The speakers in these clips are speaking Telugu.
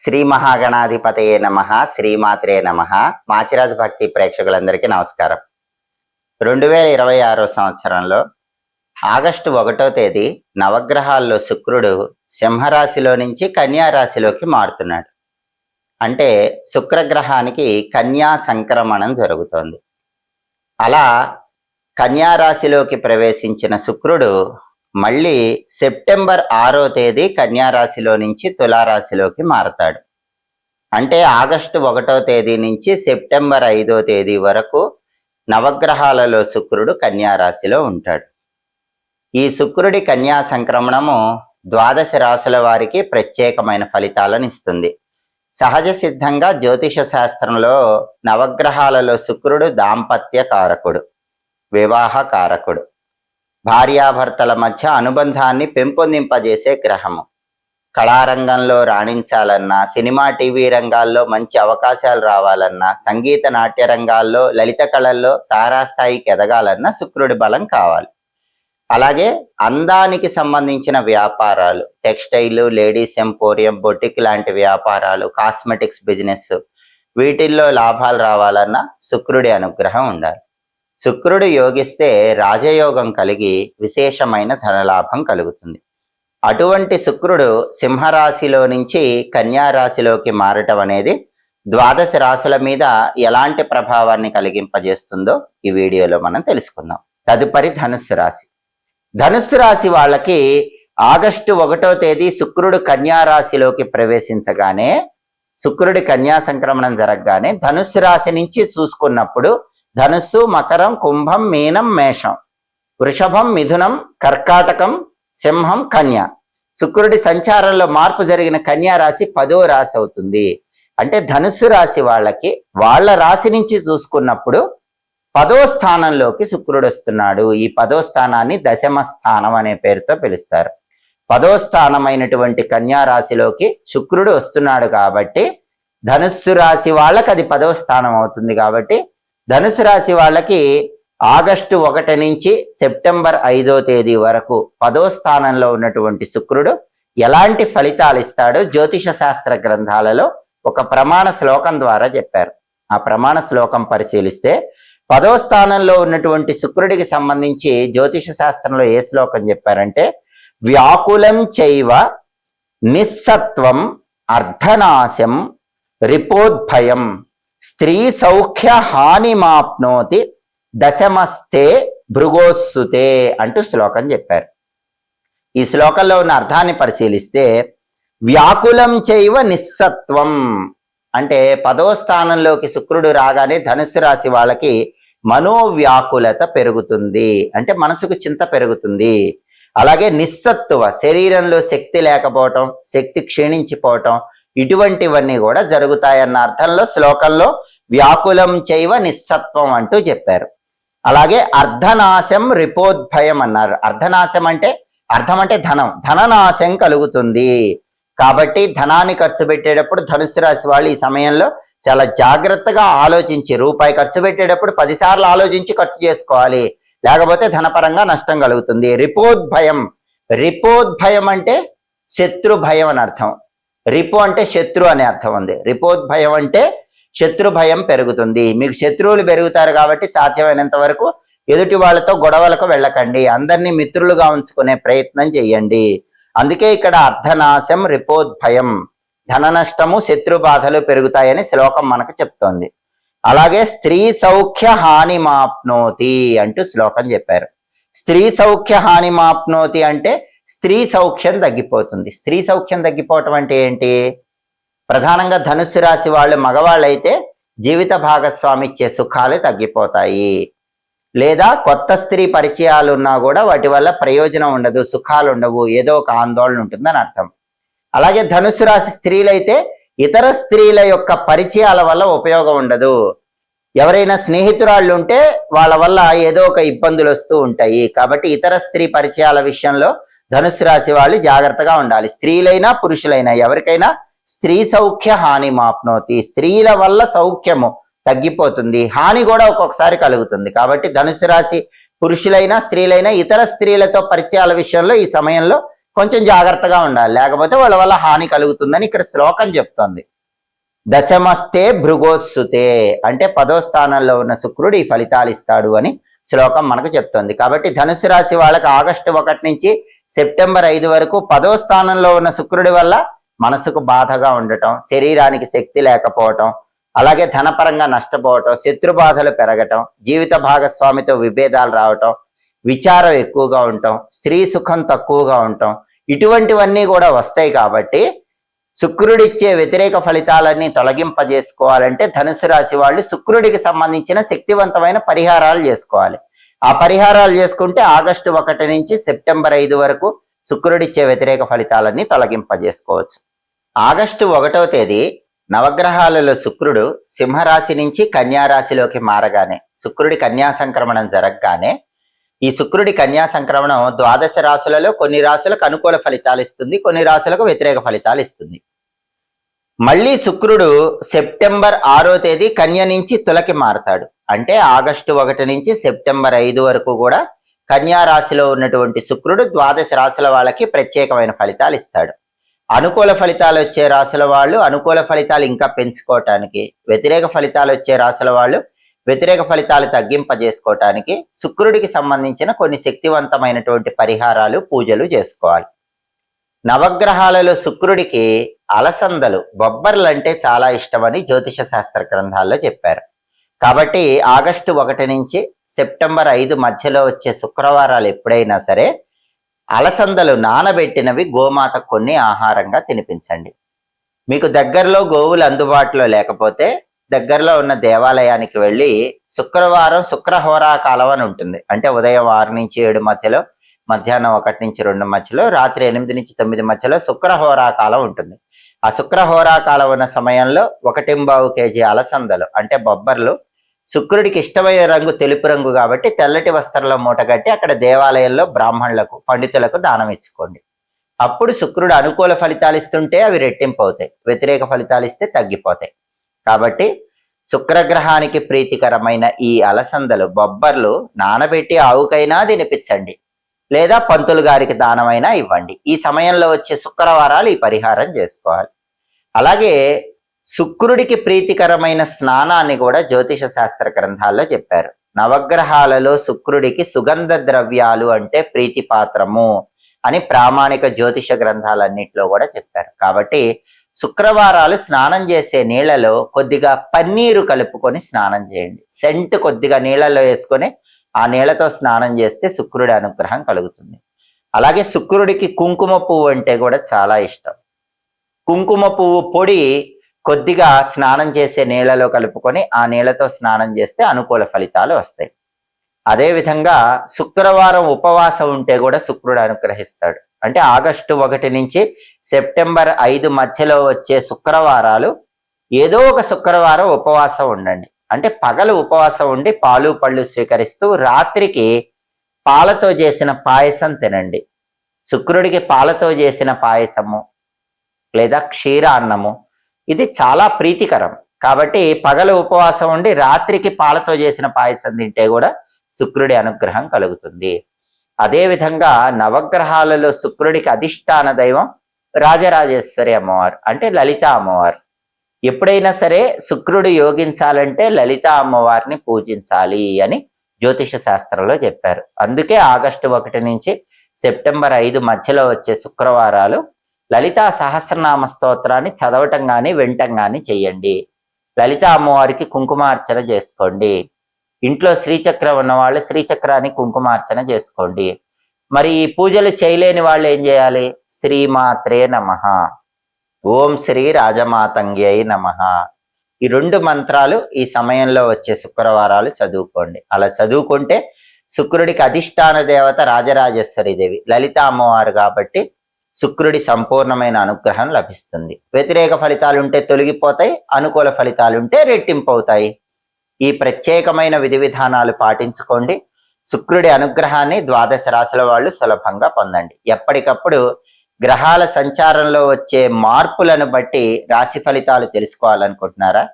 శ్రీ మహాగణాధిపతయే నమః, శ్రీమాత్రే నమః. మాచిరాజు భక్తి ప్రేక్షకులందరికీ నమస్కారం. 2026 సంవత్సరంలో ఆగస్టు 1వ తేదీ నవగ్రహాల్లో శుక్రుడు సింహరాశిలో నుంచి కన్యా రాశిలోకి మారుతున్నాడు. అంటే శుక్రగ్రహానికి కన్యా సంక్రమణం జరుగుతోంది. అలా కన్యా రాశిలోకి ప్రవేశించిన శుక్రుడు మళ్ళీ సెప్టెంబర్ 6వ తేదీ కన్యా రాశిలో నుంచి తులారాశిలోకి మారతాడు. అంటే ఆగస్టు 1వ తేదీ నుంచి సెప్టెంబర్ 5వ తేదీ వరకు నవగ్రహాలలో శుక్రుడు కన్యా రాశిలో ఉంటాడు. ఈ శుక్రుడి కన్యా సంక్రమణము 12 రాశుల వారికి ప్రత్యేకమైన ఫలితాలను ఇస్తుంది. సహజ సిద్ధంగా జ్యోతిష శాస్త్రంలో నవగ్రహాలలో శుక్రుడు దాంపత్య కారకుడు, వివాహ కారకుడు, భార్యాభర్తల మధ్య అనుబంధాన్ని పెంపొందింపజేసే గ్రహము. కళారంగంలో రాణించాలన్నా, సినిమా టీవీ రంగాల్లో మంచి అవకాశాలు రావాలన్నా, సంగీత నాట్య రంగాల్లో లలిత కళల్లో తారాస్థాయికి ఎదగాలన్నా శుక్రుడి బలం కావాలి. అలాగే అందానికి సంబంధించిన వ్యాపారాలు, టెక్స్టైల్, లేడీస్ ఎంపోరియం, బొటిక్ లాంటి వ్యాపారాలు, కాస్మెటిక్స్ బిజినెస్, వీటిల్లో లాభాలు రావాలన్నా శుక్రుడి అనుగ్రహం ఉండాలి. శుక్రుడు యోగిస్తే రాజయోగం కలిగి విశేషమైన ధనలాభం కలుగుతుంది. అటువంటి శుక్రుడు సింహరాశిలో నుంచి కన్యా రాశిలోకి మారటం అనేది 12 రాశుల మీద ఎలాంటి ప్రభావాన్ని కలిగింపజేస్తుందో ఈ వీడియోలో మనం తెలుసుకుందాం. తదుపరి ధనుస్సు రాశి. ధనుస్సు రాశి వాళ్ళకి ఆగస్టు 1వ తేదీ శుక్రుడు కన్యా రాశిలోకి ప్రవేశించగానే, శుక్రుడి కన్యా సంక్రమణం జరగగానే ధనుస్సు రాశి నుంచి చూసుకున్నప్పుడు ధనుస్సు, మకరం, కుంభం, మీనం, మేషం, వృషభం, మిథునం, కర్కాటకం, సింహం, కన్య. శుక్రుడి సంచారంలో మార్పు జరిగిన కన్యా రాశి 10వ రాశి అవుతుంది. అంటే ధనుస్సు రాశి వాళ్ళకి వాళ్ళ రాశి నుంచి చూసుకున్నప్పుడు 10వ స్థానంలోకి శుక్రుడు వస్తున్నాడు. ఈ 10వ స్థానాన్ని దశమ స్థానం అనే పేరుతో పిలుస్తారు. 10వ స్థానమైనటువంటి కన్యా రాశిలోకి శుక్రుడు వస్తున్నాడు కాబట్టి ధనుస్సు రాశి వాళ్ళకి అది 10వ స్థానం అవుతుంది. కాబట్టి ధనుసు రాశి వాళ్ళకి ఆగస్టు 1 నుంచి సెప్టెంబర్ 5వ తేదీ వరకు 10వ స్థానంలో ఉన్నటువంటి శుక్రుడు ఎలాంటి ఫలితాలు ఇస్తాడో జ్యోతిష శాస్త్ర గ్రంథాలలో ఒక ప్రమాణ శ్లోకం ద్వారా చెప్పారు. ఆ ప్రమాణ శ్లోకం పరిశీలిస్తే 10వ స్థానంలో ఉన్నటువంటి శుక్రుడికి సంబంధించి జ్యోతిష శాస్త్రంలో ఏ శ్లోకం చెప్పారంటే, వ్యాకులం చైవ నిస్సత్వం అర్ధనాశం రిపోద్భయం స్త్రీ సౌఖ్య హానిమాప్నోతి దశమస్తే భృగోస్సుతే అంటూ శ్లోకం చెప్పారు. ఈ శ్లోకంలో ఉన్న అర్థాన్ని పరిశీలిస్తే, వ్యాకులం చైవ నిస్సత్వం అంటే 10వ స్థానంలోకి శుక్రుడు రాగానే ధనుస్సు రాశి వాళ్ళకి మనోవ్యాకులత పెరుగుతుంది, అంటే మనసుకు చింత పెరుగుతుంది. అలాగే నిస్సత్తువ, శరీరంలో శక్తి లేకపోవటం, శక్తి క్షీణించిపోవటం, ఇటువంటివన్నీ కూడా జరుగుతాయన్న అర్థంలో శ్లోకంలో వ్యాకులం చైవ నిస్సత్వం అంటూ చెప్పారు. అలాగే అర్ధనాశం రిపోద్భయం అన్నారు. అర్ధనాశం అంటే అర్థం అంటే ధనం, ధననాశం కలుగుతుంది. కాబట్టి ధనాన్ని ఖర్చు పెట్టేటప్పుడు ధనుస్సు రాశి వాళ్ళు ఈ సమయంలో చాలా జాగ్రత్తగా ఆలోచించి, రూపాయి ఖర్చు పెట్టేటప్పుడు 10 సార్లు ఆలోచించి ఖర్చు చేసుకోవాలి, లేకపోతే ధనపరంగా నష్టం కలుగుతుంది. రిపోద్భయం, రిపోద్భయం అంటే శత్రు భయం అని అర్థం. రిపు అంటే శత్రు అనే అర్థం ఉంది. రిపోద్భయం అంటే శత్రు భయం పెరుగుతుంది. మీకు శత్రువులు పెరుగుతారు కాబట్టి సాధ్యమైనంత వరకు ఎదుటి వాళ్ళతో గొడవలకు వెళ్ళకండి, అందరినీ మిత్రులుగా ఉంచుకునే ప్రయత్నం చేయండి. అందుకే ఇక్కడ అర్ధనాశం రిపోద్భయం, ధన నష్టము, శత్రు బాధలు పెరుగుతాయని శ్లోకం మనకు చెప్తోంది. అలాగే స్త్రీ సౌఖ్య హానిమాప్నోతి అంటూ శ్లోకం చెప్పారు. స్త్రీ సౌఖ్య హానిమాప్నోతి అంటే స్త్రీ సౌఖ్యం తగ్గిపోతుంది. స్త్రీ సౌఖ్యం తగ్గిపోవటం అంటే ఏంటి? ప్రధానంగా ధనుస్సు రాశి వాళ్ళు మగవాళ్ళైతే జీవిత భాగస్వామి ఇచ్చే సుఖాలు తగ్గిపోతాయి, లేదా కొత్త స్త్రీ పరిచయాలు ఉన్నా కూడా వాటి వల్ల ప్రయోజనం ఉండదు, సుఖాలు ఉండవు, ఏదో ఒక ఆందోళన ఉంటుందని అర్థం. అలాగే ధనుస్సు రాశి స్త్రీలైతే ఇతర స్త్రీల యొక్క పరిచయాల వల్ల ఉపయోగం ఉండదు. ఎవరైనా స్నేహితురాళ్ళు ఉంటే వాళ్ళ వల్ల ఏదో ఒక ఇబ్బందులు వస్తూ ఉంటాయి. కాబట్టి ఇతర స్త్రీ పరిచయాల విషయంలో ధనుస్సు రాశి వాళ్ళు జాగ్రత్తగా ఉండాలి. స్త్రీలైనా పురుషులైనా ఎవరికైనా స్త్రీ సౌఖ్య హాని మాప్నోతి, స్త్రీల వల్ల సౌఖ్యము తగ్గిపోతుంది, హాని కూడా ఒక్కొక్కసారి కలుగుతుంది. కాబట్టి ధనుస్సు రాశి పురుషులైనా స్త్రీలైనా ఇతర స్త్రీలతో పరిచయాల విషయంలో ఈ సమయంలో కొంచెం జాగ్రత్తగా ఉండాలి, లేకపోతే వాళ్ళ వల్ల హాని కలుగుతుందని ఇక్కడ శ్లోకం చెప్తోంది. దశమస్తే భృగోస్సుతే అంటే 10వ స్థానంలో ఉన్న శుక్రుడు ఈ ఫలితాలు ఇస్తాడు అని శ్లోకం మనకు చెప్తోంది. కాబట్టి ధనుసు రాశి వాళ్ళకి ఆగస్టు 1 నుంచి సెప్టెంబర్ 5 వరకు 10వ స్థానంలో ఉన్న శుక్రుడి వల్ల మనసుకు బాధగా ఉండటం, శరీరానికి శక్తి లేకపోవటం, అలాగే ధనపరంగా నష్టపోవటం, శత్రు బాధలు పెరగటం, జీవిత భాగస్వామితో విభేదాలు రావటం, విచారం ఎక్కువగా ఉండటం, స్త్రీ సుఖం తక్కువగా ఉండటం, ఇటువంటివన్నీ కూడా వస్తాయి. కాబట్టి శుక్రుడిచ్చే వ్యతిరేక ఫలితాలన్నీ తొలగింపజేసుకోవాలంటే ధనుసు రాశి వాళ్ళు శుక్రుడికి సంబంధించిన శక్తివంతమైన పరిహారాలు చేసుకోవాలి. ఆ పరిహారాలు చేసుకుంటే ఆగస్టు 1 నుంచి సెప్టెంబర్ 5 వరకు శుక్రుడిచ్చే వ్యతిరేక ఫలితాలన్నీ తొలగింపజేసుకోవచ్చు. ఆగస్టు 1వ తేదీ నవగ్రహాలలో శుక్రుడు సింహరాశి నుంచి కన్యారాశిలోకి మారగానే, శుక్రుడి కన్యా సంక్రమణం జరగగానే, ఈ శుక్రుడి కన్యా సంక్రమణం 12 రాశులలో కొన్ని రాశులకు అనుకూల ఫలితాలు ఇస్తుంది, కొన్ని రాశులకు వ్యతిరేక ఫలితాలు ఇస్తుంది. మళ్ళీ శుక్రుడు సెప్టెంబర్ 6వ తేదీ కన్య నుంచి తులకి మారతాడు. అంటే ఆగస్టు 1 నుంచి సెప్టెంబర్ 5 వరకు కూడా కన్యా రాశిలో ఉన్నటువంటి శుక్రుడు 12 రాశుల వాళ్ళకి ప్రత్యేకమైన ఫలితాలు ఇస్తాడు. అనుకూల ఫలితాలు వచ్చే రాశుల వాళ్ళు అనుకూల ఫలితాలు ఇంకా పెంచుకోవటానికి, వ్యతిరేక ఫలితాలు వచ్చే రాశుల వాళ్ళు వ్యతిరేక ఫలితాలు తగ్గింపజేసుకోవటానికి శుక్రుడికి సంబంధించిన కొన్ని శక్తివంతమైనటువంటి పరిహారాలు, పూజలు చేసుకోవాలి. నవగ్రహాలలో శుక్రుడికి అలసందలు, బొబ్బర్లు అంటే చాలా ఇష్టమని జ్యోతిష శాస్త్ర గ్రంథాల్లో చెప్పారు. కాబట్టి ఆగస్టు 1 నుంచి సెప్టెంబర్ 5 మధ్యలో వచ్చే శుక్రవారాలు ఎప్పుడైనా సరే అలసందలు నానబెట్టినవి గోమాత కొన్ని ఆహారంగా తినిపించండి. మీకు దగ్గరలో గోవులు అందుబాటులో లేకపోతే దగ్గరలో ఉన్న దేవాలయానికి వెళ్ళి శుక్రవారం శుక్రహోరాకాలం అని ఉంటుంది. అంటే ఉదయం 6 నుంచి 7 మధ్యలో, మధ్యాహ్నం 1 నుంచి 2 మధ్యలో, రాత్రి 8 నుంచి 9 మధ్యలో శుక్రహోరాకాలం ఉంటుంది. ఆ శుక్రహోరాకాలం ఉన్న సమయంలో 1.25 కేజీ అలసందలు అంటే బొబ్బర్లు, శుక్రుడికి ఇష్టమైన రంగు తెలుపు రంగు కాబట్టి తెల్లటి వస్త్రంలో మూటగట్టి అక్కడ దేవాలయంలో బ్రాహ్మణులకు, పండితులకు దానం ఇచ్చుకోండి. అప్పుడు శుక్రుడు అనుకూల ఫలితాలు ఇస్తుంటే అవి రెట్టింపు అవుతాయి, వ్యతిరేక ఫలితాలు ఇస్తే తగ్గిపోతాయి. కాబట్టి శుక్రగ్రహానికి ప్రీతికరమైన ఈ అలసందలు, బొబ్బర్లు నానబెట్టి ఆవుకైనా తినిపించండి, లేదా పంతులు గారికి దానమైనా ఇవ్వండి. ఈ సమయంలో వచ్చే శుక్రవారాలు ఈ పరిహారం చేసుకోవాలి. అలాగే శుక్రుడికి ప్రీతికరమైన స్నానాన్ని కూడా జ్యోతిష శాస్త్ర గ్రంథాల్లో చెప్పారు. నవగ్రహాలలో శుక్రుడికి సుగంధ ద్రవ్యాలు అంటే ప్రీతిపాత్రము అని ప్రామాణిక జ్యోతిష గ్రంథాలన్నింటిలో కూడా చెప్పారు. కాబట్టి శుక్రవారాలు స్నానం చేసే నీళ్లలో కొద్దిగా పన్నీరు కలుపుకొని స్నానం చేయండి. సెంట్ కొద్దిగా నీళ్లలో వేసుకొని ఆ నీళ్లతో స్నానం చేస్తే శుక్రుడి అనుగ్రహం కలుగుతుంది. అలాగే శుక్రుడికి కుంకుమ పువ్వు అంటే కూడా చాలా ఇష్టం. కుంకుమ పువ్వు పొడి కొద్దిగా స్నానం చేసే నీళ్లలో కలుపుకొని ఆ నీళ్లతో స్నానం చేస్తే అనుకూల ఫలితాలు వస్తాయి. అదేవిధంగా శుక్రవారం ఉపవాసం ఉంటే కూడా శుక్రుడు అనుగ్రహిస్తాడు. అంటే ఆగస్టు 1 నుంచి సెప్టెంబర్ 5 మధ్యలో వచ్చే శుక్రవారాలు ఏదో ఒక శుక్రవారం ఉపవాసం ఉండండి. అంటే పగలు ఉపవాసం ఉండి పాలు పళ్ళు స్వీకరిస్తూ రాత్రికి పాలతో చేసిన పాయసం తినండి. శుక్రుడికి పాలతో చేసిన పాయసము లేదా క్షీర అన్నము ఇది చాలా ప్రీతికరం. కాబట్టి పగలు ఉపవాసం ఉండి రాత్రికి పాలతో చేసిన పాయసం తింటే కూడా శుక్రుడి అనుగ్రహం కలుగుతుంది. అదేవిధంగా నవగ్రహాలలో శుక్రుడికి అధిష్టాన దైవం రాజరాజేశ్వరి అమ్మవారు అంటే లలిత అమ్మవారు. ఎప్పుడైనా సరే శుక్రుడు యోగించాలంటే లలిత అమ్మవారిని పూజించాలి అని జ్యోతిష శాస్త్రంలో చెప్పారు. అందుకే ఆగస్టు 1 నుంచి సెప్టెంబర్ 5 మధ్యలో వచ్చే శుక్రవారాలు లలితా సహస్రనామ స్తోత్రాన్ని చదవటం కానీ వినటం కానీ చెయ్యండి. లలిత అమ్మవారికి కుంకుమార్చన చేసుకోండి. ఇంట్లో శ్రీచక్రం ఉన్న వాళ్ళు శ్రీచక్రాన్ని కుంకుమార్చన చేసుకోండి. మరి ఈ పూజలు చేయలేని వాళ్ళు ఏం చేయాలి? శ్రీమాత్రే నమః, ఓం శ్రీ రాజమాతంగ్యై నమః, ఈ 2 మంత్రాలు ఈ సమయంలో వచ్చే శుక్రవారాలు చదువుకోండి. అలా చదువుకుంటే శుక్రుడికి అధిష్టాన దేవత రాజరాజేశ్వరి దేవి లలిత అమ్మవారు కాబట్టి శుక్రుడి సంపూర్ణమైన అనుగ్రహం లభిస్తుంది. వ్యతిరేక ఫలితాలుంటే తొలగిపోతాయి, అనుకూల ఫలితాలుంటే రెట్టింపు అవుతాయి. ఈ ప్రత్యేకమైన విధి విధానాలు పాటించుకోండి. శుక్రుడి అనుగ్రహాన్ని 12 రాశుల వాళ్ళు సులభంగా పొందండి. ఎప్పటికప్పుడు గ్రహాల సంచారంలో వచ్చే మార్పులను బట్టి రాశి ఫలితాలు తెలుసుకోవాలనుకుంటున్నారా?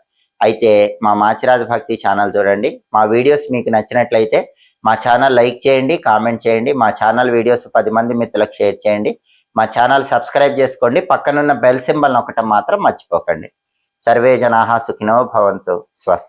అయితే మా మాచిరాజు భక్తి ఛానల్ చూడండి. మా వీడియోస్ మీకు నచ్చినట్లయితే మా ఛానల్ లైక్ చేయండి, కామెంట్ చేయండి. మా ఛానల్ వీడియోస్ 10 మంది మిత్రులకు షేర్ చేయండి. మా ఛానల్ సబ్స్క్రైబ్ చేసుకోండి. పక్కనున్న బెల్ సింబల్ నొక్కటం మాత్రం మర్చిపోకండి. సర్వే జనాః సుఖినో భవంతు. స్వస్తి.